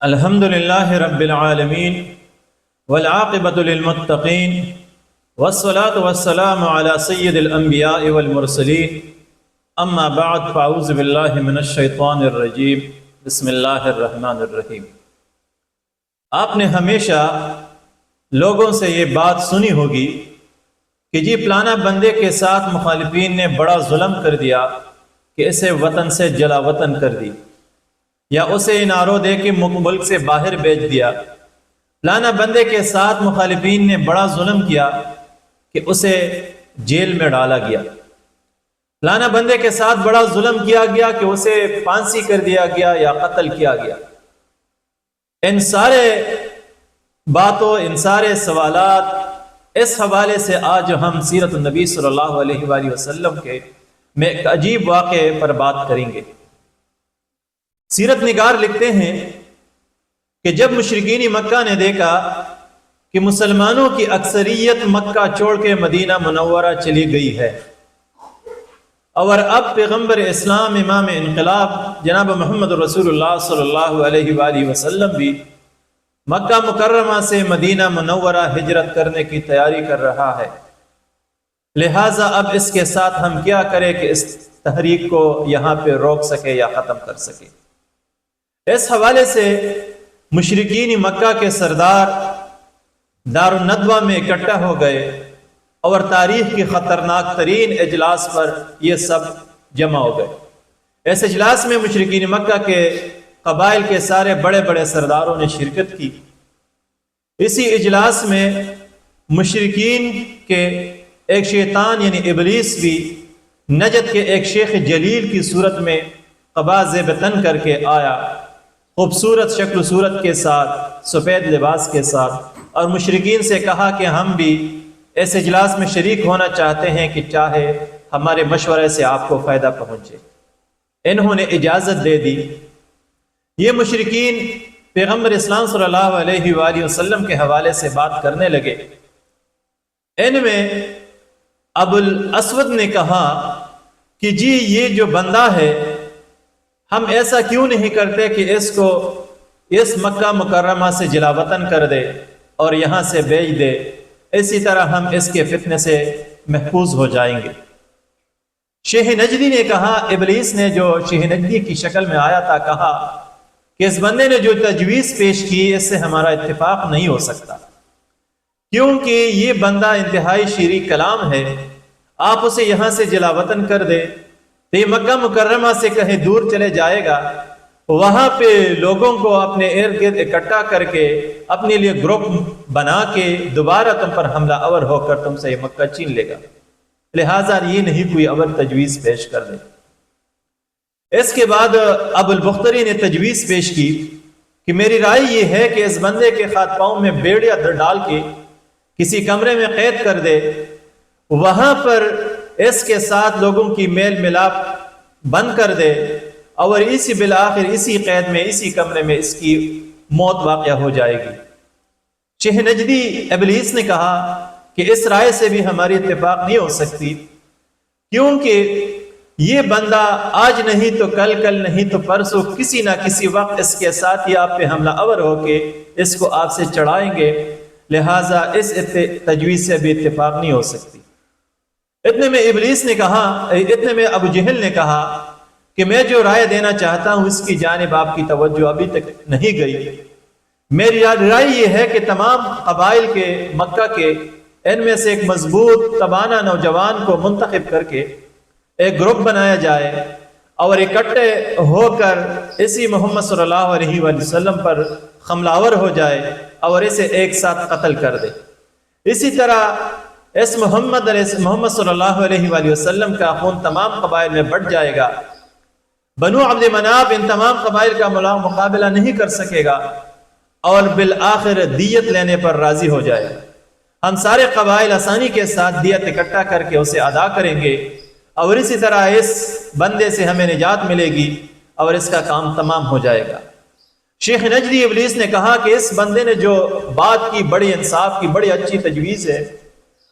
الحمد للہ رب العالمین والعاقبۃ للمتقین والصلاة والسلام علی سید الانبیاء والمرسلین اما بعد فاعوذ باللہ من الشیطان الرجیم بسم اللہ الرحمن الرحیم۔ آپ نے ہمیشہ لوگوں سے یہ بات سنی ہوگی کہ جی فلانا بندے کے ساتھ مخالفین نے بڑا ظلم کر دیا کہ اسے وطن سے جلا وطن کر دی، یا اسے انارو دے کے ملک سے باہر بھیج دیا۔ فلانا بندے کے ساتھ مخالفین نے بڑا ظلم کیا کہ اسے جیل میں ڈالا گیا، فلانا بندے کے ساتھ بڑا ظلم کیا گیا کہ اسے پھانسی کر دیا گیا یا قتل کیا گیا۔ ان سارے باتوں، ان سارے سوالات، اس حوالے سے آج ہم سیرت النبی صلی اللہ علیہ وآلہ وسلم کے میں ایک عجیب واقعے پر بات کریں گے۔ سیرت نگار لکھتے ہیں کہ جب مشرکین مکہ نے دیکھا کہ مسلمانوں کی اکثریت مکہ چھوڑ کے مدینہ منورہ چلی گئی ہے، اور اب پیغمبر اسلام امام انقلاب جناب محمد رسول اللہ صلی اللہ علیہ وآلہ وسلم بھی مکہ مکرمہ سے مدینہ منورہ ہجرت کرنے کی تیاری کر رہا ہے، لہٰذا اب اس کے ساتھ ہم کیا کریں کہ اس تحریک کو یہاں پہ روک سکے یا ختم کر سکے۔ اس حوالے سے مشرکین مکہ کے سردار دار الندوہ میں اکٹھا ہو گئے اور تاریخ کی خطرناک ترین اجلاس پر یہ سب جمع ہو گئے۔ اس اجلاس میں مشرکین مکہ کے قبائل کے سارے بڑے بڑے سرداروں نے شرکت کی۔ اسی اجلاس میں مشرکین کے ایک شیطان یعنی ابلیس بھی نجد کے ایک شیخ جلیل کی صورت میں قبا زیب تن کر کے آیا، خوبصورت شکل و صورت کے ساتھ، سفید لباس کے ساتھ، اور مشرکین سے کہا کہ ہم بھی اس اجلاس میں شریک ہونا چاہتے ہیں کہ چاہے ہمارے مشورے سے آپ کو فائدہ پہنچے۔ انہوں نے اجازت دے دی۔ یہ مشرکین پیغمبر اسلام صلی اللہ علیہ وآلہ وسلم کے حوالے سے بات کرنے لگے۔ ان میں ابو الاسود نے کہا کہ جی یہ جو بندہ ہے، ہم ایسا کیوں نہیں کرتے کہ اس کو اس مکہ مکرمہ سے جلا وطن کر دے اور یہاں سے بھیج دے، اسی طرح ہم اس کے فتنے سے محفوظ ہو جائیں گے۔ شیخ نجدی نے کہا، ابلیس نے جو شیخ نجدی کی شکل میں آیا تھا، کہا کہ اس بندے نے جو تجویز پیش کی اس سے ہمارا اتفاق نہیں ہو سکتا، کیونکہ یہ بندہ انتہائی شیریں کلام ہے، آپ اسے یہاں سے جلا وطن کر دے تو یہ مکہ مکرمہ سے کہیں دور چلے جائے گا، وہاں پہ لوگوں کو اپنے ارد گرد اکٹھا کر کے اپنے لیے گروپ بنا کے دوبارہ تم پر حملہ آور ہو کر تم سے یہ مکہ چھین لے گا، لہٰذا یہ نہیں کوئی اور تجویز پیش کر دے۔ اس کے بعد ابو البختری نے تجویز پیش کی کہ میری رائے یہ ہے کہ اس بندے کے ہاتھ پاؤں میں بیڑیا ڈال کے کسی کمرے میں قید کر دے، وہاں پر اس کے ساتھ لوگوں کی میل ملاپ بند کر دے، اور اسی بالآخر اسی قید میں اسی کمرے میں اس کی موت واقع ہو جائے گی۔ شیخ نجدی ابلیس نے کہا کہ اس رائے سے بھی ہماری اتفاق نہیں ہو سکتی، کیونکہ یہ بندہ آج نہیں تو کل، کل نہیں تو پرسوں، کسی نہ کسی وقت اس کے ساتھ ہی آپ پہ حملہ آور ہو کے اس کو آپ سے چڑھائیں گے، لہٰذا اس تجویز سے بھی اتفاق نہیں ہو سکتی۔ اتنے میں ابلیس نے کہا، اتنے میں ابو جہل نے کہا کہ میں جو رائے دینا چاہتا ہوں اس کی جانب آپ کی توجہ ابھی تک نہیں گئی۔ میری رائے یہ ہے کہ تمام قبائل کے مکہ کے ان میں سے ایک مضبوط توانا نوجوان کو منتخب کر کے ایک گروپ بنایا جائے اور اکٹھے ہو کر اسی محمد صلی اللہ علیہ وآلہ وسلم پر حملہ آور ہو جائے اور اسے ایک ساتھ قتل کر دے۔ اسی طرح اس محمد صلی اللہ علیہ وآلہ وسلم کا خون تمام قبائل میں بڑھ جائے گا، بنو عبد مناف ان تمام قبائل کا مقابلہ نہیں کر سکے گا، اور بالآخر دیت لینے پر راضی ہو جائے گا۔ ہم سارے قبائل آسانی کے ساتھ دیت اکٹھا کر کے اسے ادا کریں گے، اور اسی طرح اس بندے سے ہمیں نجات ملے گی اور اس کا کام تمام ہو جائے گا۔ شیخ نجدی ابلیس نے کہا کہ اس بندے نے جو بات کی بڑی انصاف کی، بڑی اچھی تجویز ہے،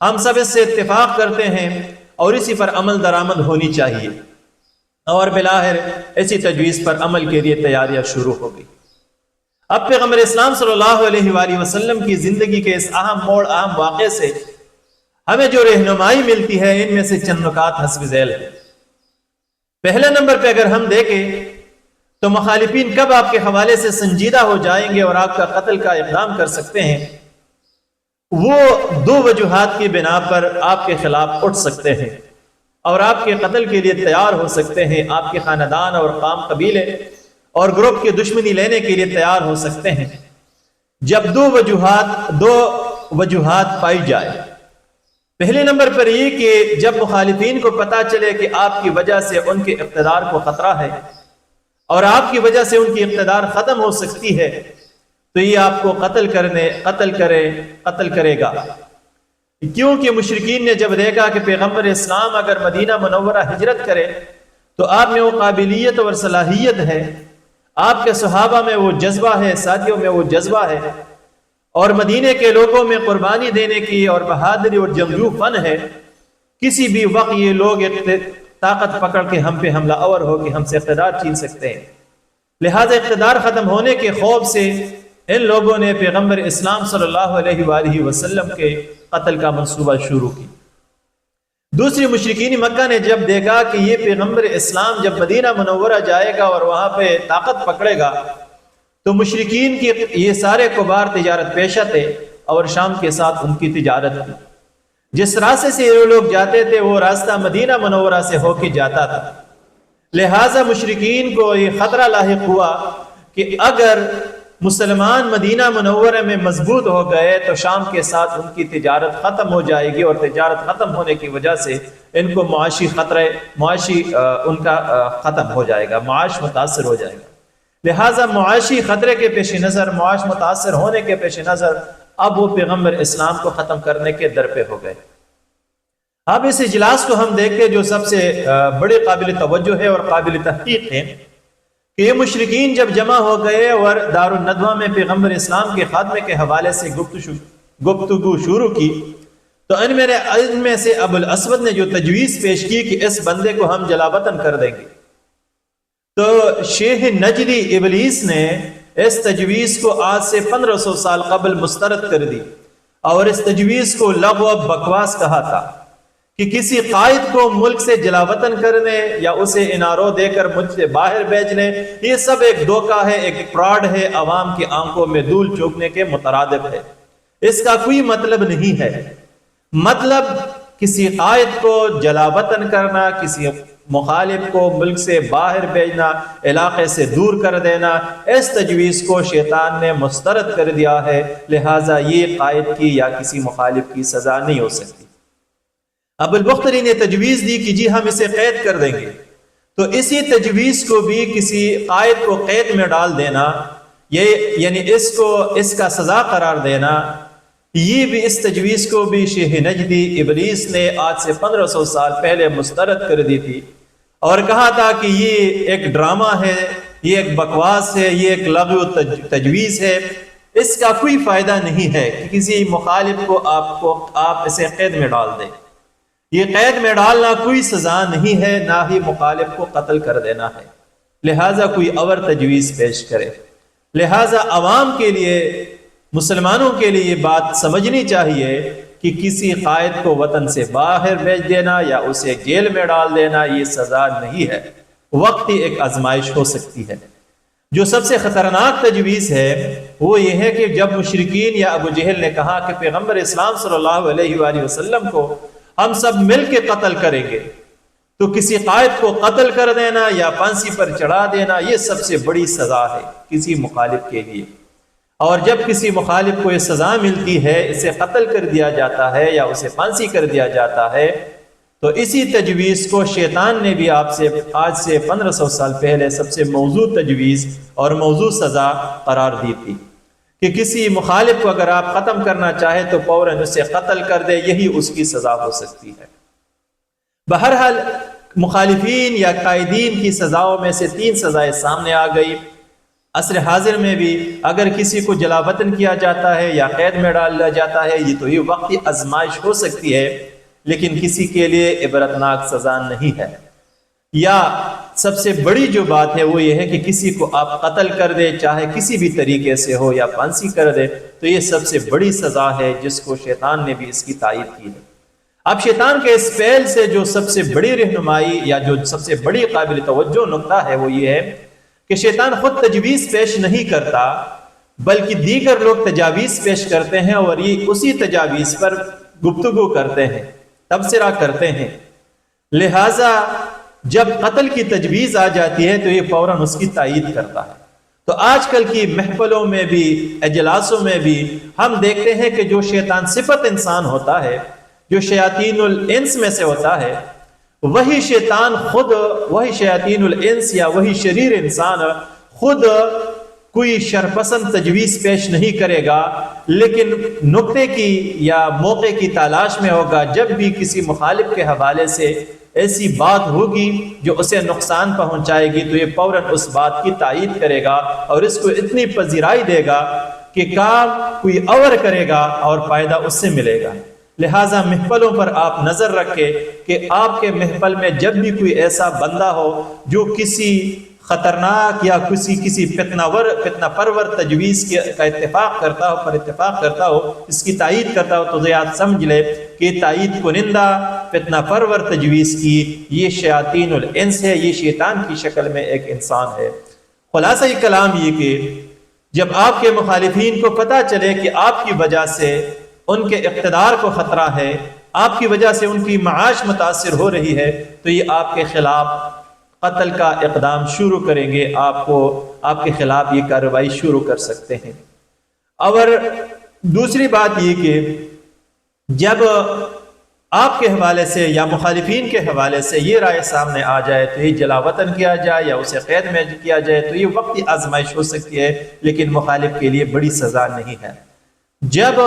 ہم سب اس سے اتفاق کرتے ہیں اور اسی پر عمل درآمد ہونی چاہیے، اور بالآخر اسی تجویز پر عمل کے لیے تیاریاں شروع ہو گئی۔ اب پیغمبر اسلام صلی اللہ علیہ وآلہ وسلم کی زندگی کے اس اہم موڑ، اہم واقعے سے ہمیں جو رہنمائی ملتی ہے، ان میں سے چند نکات حسب ذیل ہے۔ پہلے نمبر پہ اگر ہم دیکھیں تو مخالفین کب آپ کے حوالے سے سنجیدہ ہو جائیں گے اور آپ کا قتل کا اقدام کر سکتے ہیں؟ وہ دو وجوہات کی بنا پر آپ کے خلاف اٹھ سکتے ہیں اور آپ کے قتل کے لیے تیار ہو سکتے ہیں، آپ کے خاندان اور قوم قبیلے اور گروپ کی دشمنی لینے کے لیے تیار ہو سکتے ہیں، جب دو وجوہات پائی جائے۔ پہلے نمبر پر یہ کہ جب مخالفین کو پتا چلے کہ آپ کی وجہ سے ان کے اقتدار کو خطرہ ہے اور آپ کی وجہ سے ان کی اقتدار ختم ہو سکتی ہے، تو یہ آپ کو قتل کرے گا۔ کیونکہ مشرکین نے جب دیکھا کہ پیغمبر اسلام اگر مدینہ منورہ ہجرت کرے تو آپ میں وہ قابلیت اور صلاحیت ہے، آپ کے صحابہ میں وہ جذبہ ہے، ساتھیوں میں وہ جذبہ ہے، اور مدینے کے لوگوں میں قربانی دینے کی اور بہادری اور جنگجو فن ہے، کسی بھی وقت یہ لوگ طاقت پکڑ کے ہم پہ حملہ آور ہو کہ ہم سے اقتدار چھین سکتے ہیں۔ لہذا اقتدار ختم ہونے کے خوف سے ان لوگوں نے پیغمبر اسلام صلی اللہ علیہ وآلہ وسلم کے قتل کا منصوبہ شروع کی۔ دوسری، مشرکین مکہ نے جب دیکھا کہ یہ پیغمبر اسلام جب مدینہ منورہ جائے گا اور وہاں پہ طاقت پکڑے گا، تو مشرکین کی یہ سارے کبار تجارت پیشہ تھے اور شام کے ساتھ ان کی تجارت تھی۔ جس راستے سے یہ لوگ جاتے تھے وہ راستہ مدینہ منورہ سے ہو کے جاتا تھا، لہٰذا مشرکین کو یہ خطرہ لاحق ہوا کہ اگر مسلمان مدینہ منورہ میں مضبوط ہو گئے تو شام کے ساتھ ان کی تجارت ختم ہو جائے گی، اور تجارت ختم ہونے کی وجہ سے ان کو معاشی ان کا ختم ہو جائے گا، معاش متاثر ہو جائے گا۔ لہٰذا معاشی خطرے کے پیش نظر، معاش متاثر ہونے کے پیش نظر اب وہ پیغمبر اسلام کو ختم کرنے کے در پہ ہو گئے۔ اب اس اجلاس کو ہم دیکھتے جو سب سے بڑے قابل توجہ ہے اور قابل تحقیق ہے کہ یہ مشرکین جب جمع ہو گئے اور دار الندوہ میں پیغمبر اسلام کے خاتمے کے حوالے سے گفتگو شروع کی، تو ان میں سے ابو الاسود نے جو تجویز پیش کی کہ اس بندے کو ہم جلا وطن کر دیں گے، تو شیخ نجدی ابلیس نے اس تجویز کو آج سے 1500 سال قبل مسترد کر دی اور اس تجویز کو لغو و بکواس کہا تھا کہ کسی قائد کو ملک سے جلا وطن کرنے یا اسے انارو دے کر ملک سے باہر بھیجنے، یہ سب ایک دھوکہ ہے، ایک فراڈ ہے، عوام کی آنکھوں میں دھول چونکنے کے مترادف ہے۔ اس کا کوئی مطلب نہیں ہے۔ مطلب کسی قائد کو جلا وطن کرنا، کسی مخالف کو ملک سے باہر بھیجنا، علاقے سے دور کر دینا، اس تجویز کو شیطان نے مسترد کر دیا ہے، لہٰذا یہ قائد کی یا کسی مخالف کی سزا نہیں ہو سکتی۔ ابو البختری نے تجویز دی کہ جی ہم اسے قید کر دیں گے، تو اسی تجویز کو بھی کسی قائد کو قید میں ڈال دینا، یعنی اس کا سزا قرار دینا، یہ بھی اس تجویز کو بھی شیخ نجدی ابلیس نے آج سے 1500 سال پہلے مسترد کر دی تھی اور کہا تھا کہ یہ ایک ڈرامہ ہے، یہ ایک بکواس ہے، یہ ایک لغو تجویز ہے، اس کا کوئی فائدہ نہیں ہے کہ کسی مخالف کو آپ اسے قید میں ڈال دیں۔ یہ قید میں ڈالنا کوئی سزا نہیں ہے، نہ ہی مخالف کو قتل کر دینا ہے، لہٰذا کوئی اور تجویز پیش کرے۔ لہٰذا عوام کے لیے، مسلمانوں کے لیے یہ بات سمجھنی چاہیے کہ کسی قائد کو وطن سے باہر بھیج دینا یا اسے جیل میں ڈال دینا یہ سزا نہیں ہے، وقتی ایک آزمائش ہو سکتی ہے۔ جو سب سے خطرناک تجویز ہے وہ یہ ہے کہ جب مشرکین یا ابو جہل نے کہا کہ پیغمبر اسلام صلی اللہ علیہ وآلہ وسلم کو ہم سب مل کے قتل کریں گے، تو کسی قائد کو قتل کر دینا یا پھانسی پر چڑھا دینا یہ سب سے بڑی سزا ہے کسی مخالف کے لیے، اور جب کسی مخالف کو یہ سزا ملتی ہے، اسے قتل کر دیا جاتا ہے یا اسے پھانسی کر دیا جاتا ہے، تو اسی تجویز کو شیطان نے بھی آج سے 1500 سال پہلے سب سے موزوں تجویز اور موزوں سزا قرار دی تھی کہ کسی مخالف کو اگر آپ ختم کرنا چاہے تو فوراً اسے قتل کر دے، یہی اس کی سزا ہو سکتی ہے۔ بہرحال مخالفین یا قائدین کی سزاؤں میں سے 3 سزائیں سامنے آ گئی۔ عصر حاضر میں بھی اگر کسی کو جلا وطن کیا جاتا ہے یا قید میں ڈال دیا جاتا ہے، یہ تو یہ وقتی آزمائش ہو سکتی ہے، لیکن کسی کے لیے عبرتناک سزا نہیں ہے۔ یا سب سے بڑی جو بات ہے وہ یہ ہے کہ کسی کو آپ قتل کر دے، چاہے کسی بھی طریقے سے ہو، یا پھانسی کر دے، تو یہ سب سے بڑی سزا ہے جس کو شیطان نے بھی اس کی تائید کی ہے۔ اب شیطان کے اس فعل سے جو سب سے بڑی رہنمائی یا جو سب سے بڑی قابل توجہ نقطہ ہے وہ یہ ہے کہ شیطان خود تجویز پیش نہیں کرتا، بلکہ دیگر لوگ تجاویز پیش کرتے ہیں اور یہ اسی تجاویز پر گفتگو کرتے ہیں، تبصرہ کرتے ہیں۔ لہٰذا جب قتل کی تجویز آ جاتی ہے تو یہ فوراً اس کی تائید کرتا ہے۔ تو آج کل کی محفلوں میں بھی، اجلاسوں میں بھی ہم دیکھتے ہیں کہ جو شیطان صفت انسان ہوتا ہے، جو شیاطین الانس میں سے ہوتا ہے، وہی شیطان خود، وہی شیاطین الانس یا وہی شریر انسان خود کوئی شرپسند تجویز پیش نہیں کرے گا، لیکن نکتے کی یا موقع کی تلاش میں ہوگا۔ جب بھی کسی مخالف کے حوالے سے ایسی بات ہوگی جو اسے نقصان پہنچائے گی تو یہ فوراً اس بات کی تائید کرے گا اور اس کو اتنی پذیرائی دے گا کہ کام کوئی اور کرے گا اور فائدہ اس سے ملے گا۔ لہٰذا محفلوں پر آپ نظر رکھیں کہ آپ کے محفل میں جب بھی کوئی ایسا بندہ ہو جو کسی خطرناک یا کسی فتنہ پرور تجویز کا اتفاق کرتا ہو، اس کی تائید کرتا ہو، تو یاد سمجھ لے کہ تائید کنندہ فتنہ پرور تجویز کی یہ شیاطین الانس ہے، یہ شیطان کی شکل میں ایک انسان ہے۔ خلاصہ کلام یہ کہ جب آپ کے مخالفین کو پتہ چلے کہ آپ کی وجہ سے ان کے اقتدار کو خطرہ ہے، آپ کی وجہ سے ان کی معاش متاثر ہو رہی ہے، تو یہ آپ کے خلاف قتل کا اقدام شروع کریں گے، آپ کے خلاف یہ کارروائی شروع کر سکتے ہیں۔ اور دوسری بات یہ کہ جب آپ کے حوالے سے یا مخالفین کے حوالے سے یہ رائے سامنے آ جائے تو یہ جلا وطن کیا جائے یا اسے قید میں کیا جائے تو یہ وقتی آزمائش ہو سکتی ہے، لیکن مخالف کے لیے بڑی سزا نہیں ہے۔ جب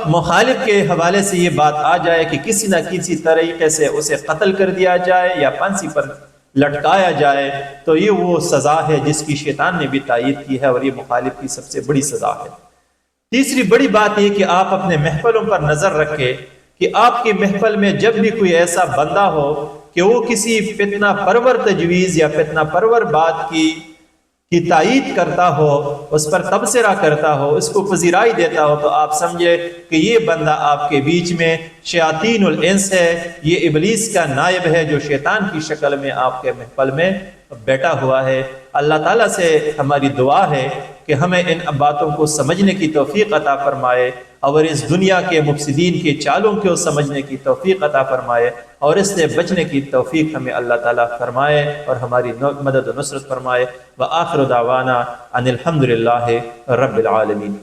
مخالف کے حوالے سے یہ بات آ جائے کہ کسی نہ کسی طریقے سے اسے قتل کر دیا جائے یا پھانسی پر لٹکایا جائے تو یہ وہ سزا ہے جس کی شیطان نے بھی تائید کی ہے، اور یہ مخالف کی سب سے بڑی سزا ہے۔ تیسری بڑی بات یہ کہ آپ اپنے محفلوں پر نظر رکھیں کہ آپ کی محفل میں جب بھی کوئی ایسا بندہ ہو کہ وہ کسی فتنہ پرور تجویز یا فتنہ پرور بات کی تائید کرتا ہو، اس پر تبصرہ کرتا ہو، اس کو پذیرائی دیتا ہو، تو آپ سمجھے کہ یہ بندہ آپ کے بیچ میں شیاطین الانس ہے، یہ ابلیس کا نائب ہے جو شیطان کی شکل میں آپ کے محفل میں بیٹھا ہوا ہے۔ اللہ تعالیٰ سے ہماری دعا ہے کہ ہمیں ان باتوں کو سمجھنے کی توفیق عطا فرمائے اور اس دنیا کے مفسدین کے چالوں کو سمجھنے کی توفیق عطا فرمائے اور اس سے بچنے کی توفیق ہمیں اللہ تعالیٰ فرمائے اور ہماری مدد و نصرت فرمائے۔ وآخر دعوانا ان الحمد للہ رب العالمین۔